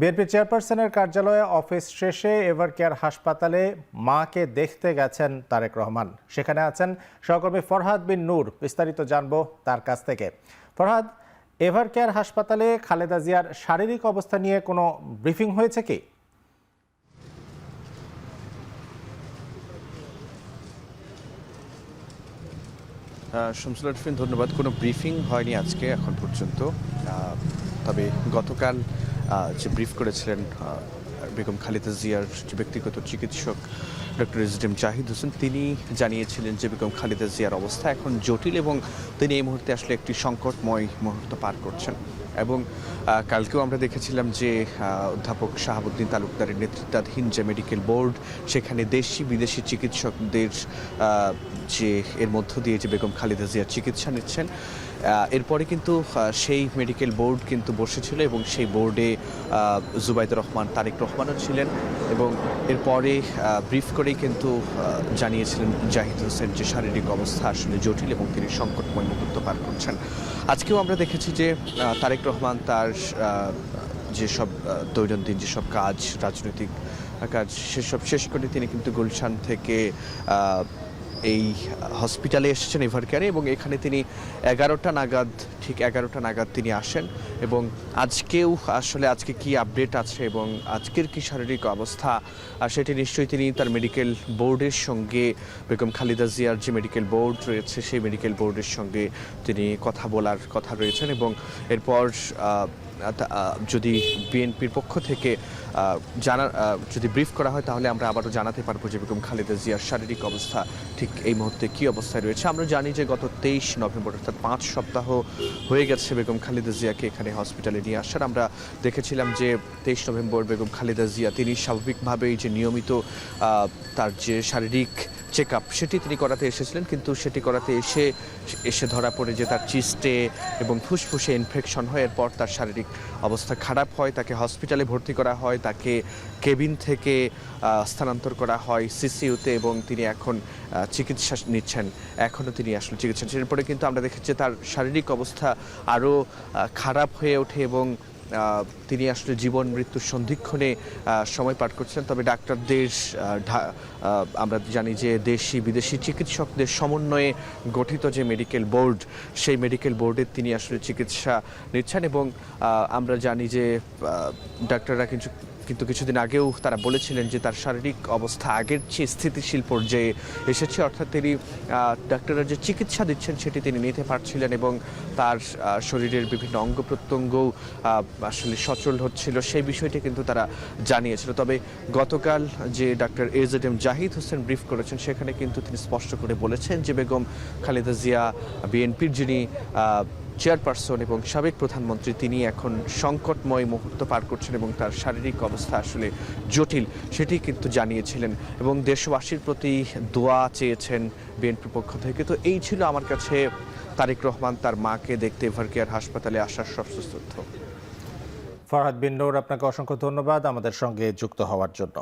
BNP চেয়ারপারসনের কার্যালয়ে office শেষে এভারকেয়ার হাসপাতালে মাকে দেখতে গেছেন তারেক রহমান। সেখানে আছেন সহকর্মী ফরহাদ বিন নূর। বিস্তারিত জানবো তার কাছ থেকে। ফরহাদ, এভারকেয়ার হাসপাতালে খালেদা জিয়ার শারীরিক অবস্থা নিয়ে কোনো ব্রিফিং হয়েছে কি? শামসুল আরিফিন, ধন্যবাদ। কোনো ব্রিফিং হয়নি আজকে এখন পর্যন্ত। তবে গতকাল যে ব্রিফ করেছিলেন বেগম খালেদা জিয়ার যে ব্যক্তিগত চিকিৎসক ডক্টর এসডিএম জাহিদ হোসেন, তিনি জানিয়েছিলেন যে বেগম খালেদা জিয়ার অবস্থা এখন জটিল এবং তিনি এই মুহূর্তে আসলে একটি সংকটময় মুহূর্ত পার করছেন। এবং কালকেও আমরা দেখেছিলাম যে অধ্যাপক শাহাবুদ্দিন তালুকদারের নেতৃত্বাধীন যে মেডিকেল বোর্ড, সেখানে দেশি বিদেশি চিকিৎসকদের যে এর মধ্য দিয়ে যে বেগম খালেদা জিয়ার চিকিৎসা নিচ্ছেন, এরপরে কিন্তু সেই মেডিকেল বোর্ড কিন্তু বসেছিল এবং সেই বোর্ডে জুবাইদুর রহমান, তারেক রহমানও ছিলেন এবং এরপরে ব্রিফ করেই কিন্তু জানিয়েছিলেন জাহিদ হোসেন যে শারীরিক অবস্থা আসলে জটিল এবং তিনি সংকটময় মুহূর্ত পার করছেন। আজকেও আমরা দেখেছি যে তারেক রহমান তার যেসব দৈনন্দিন যেসব কাজ, রাজনৈতিক কাজ, সেসব শেষ করে তিনি কিন্তু গুলশান থেকে এই হসপিটালে এসেছেন এভারকেয়ারে এবং এখানে তিনি 11টা নাগাদ তিনি আসেন এবং আজকেও আসলে আজকে কি আপডেট আছে এবং আজকের কি শারীরিক অবস্থা সেটি নিশ্চয়ই তিনি তার মেডিকেল বোর্ডের সঙ্গে, বেগম খালেদা জিয়ার যে মেডিকেল বোর্ড রয়েছে সেই মেডিকেল বোর্ডের সঙ্গে তিনি কথা বলার কথা রয়েছেন এবং এরপর যদি বিএনপির পক্ষ থেকে যদি ব্রিফ করা হয় তাহলে আমরা আবারও জানাতে পারবো যে বেগম খালেদা জিয়ার শারীরিক অবস্থা ঠিক এই মুহূর্তে কী অবস্থায় রয়েছে। আমরা জানি যে গত 23 নভেম্বর অর্থাৎ 5 সপ্তাহ হয়ে গেছে বেগম খালেদা জিয়াকে এখানে হসপিটালে নিয়ে আসার। আমরা দেখেছিলাম যে 23 নভেম্বর বেগম খালেদা জিয়া তিনি স্বাভাবিকভাবেই যে নিয়মিত তার যে শারীরিক চেক আপ সেটি তিনি করাতে এসেছিলেন, কিন্তু সেটি করাতে এসে ধরা পড়ে যে তার চিস্টে এবং ফুসফুসে ইনফেকশন হয়। এরপর তার শারীরিক অবস্থা খারাপ হয়, তাকে হসপিটালে ভর্তি করা হয়, তাকে কেবিন থেকে স্থানান্তর করা হয় সিসিইউতে এবং তিনি এখন চিকিৎসা নিচ্ছেন। এখনও তিনি আসলে চিকিৎসা নিচ্ছেন। এরপরে কিন্তু আমরা দেখেছি যে তার শারীরিক অবস্থা আরও খারাপ হয়ে ওঠে এবং তিনি আসলে জীবন মৃত্যুর সন্ধিক্ষণে সময় পার করছেন। তবে ডাক্তারদের আমরা জানি যে দেশি বিদেশি চিকিৎসকদের সমন্বয়ে গঠিত যে মেডিকেল বোর্ড, সেই মেডিকেল বোর্ডের তিনি আসলে চিকিৎসা নিচ্ছেন এবং আমরা জানি যে ডাক্তাররা কিন্তু কিছুদিন আগেও তারা বলেছিলেন যে তার শারীরিক অবস্থা আগের চেয়ে স্থিতিশীল পর্যায়ে এসেছে, অর্থাৎ তিনি ডাক্তাররা যে চিকিৎসা দিচ্ছেন সেটি তিনি নিতে পারছিলেন এবং তার শরীরের বিভিন্ন অঙ্গ প্রত্যঙ্গও আসলে সচল হচ্ছিল, সেই বিষয়টি কিন্তু তারা জানিয়েছিল। তবে গতকাল যে doctor AZM Zahid Hossain brief করেছেন সেখানে কিন্তু তিনি স্পষ্ট করে বলেছেন যে বেগম খালেদা জিয়া বিএনপির যিনি চেয়ারপারসন এবং সাবেক প্রধানমন্ত্রী, তিনি এখন সংকটময় মুহূর্ত পার করছেন এবং তার শারীরিক অবস্থা আসলে জটিল, সেটি কিন্তু জানিয়েছিলেন এবং দেশবাসীর প্রতি দোয়া চেয়েছেন বিএনপির পক্ষ থেকে। তো এই ছিল আমার কাছে তারেক রহমান তার মাকে দেখতে এভারকেয়ার হাসপাতালে আসার সবশেষ তথ্য। ফরহাদ বিন নূর, আপনাকে অসংখ্য ধন্যবাদ আমাদের সঙ্গে যুক্ত হওয়ার জন্য।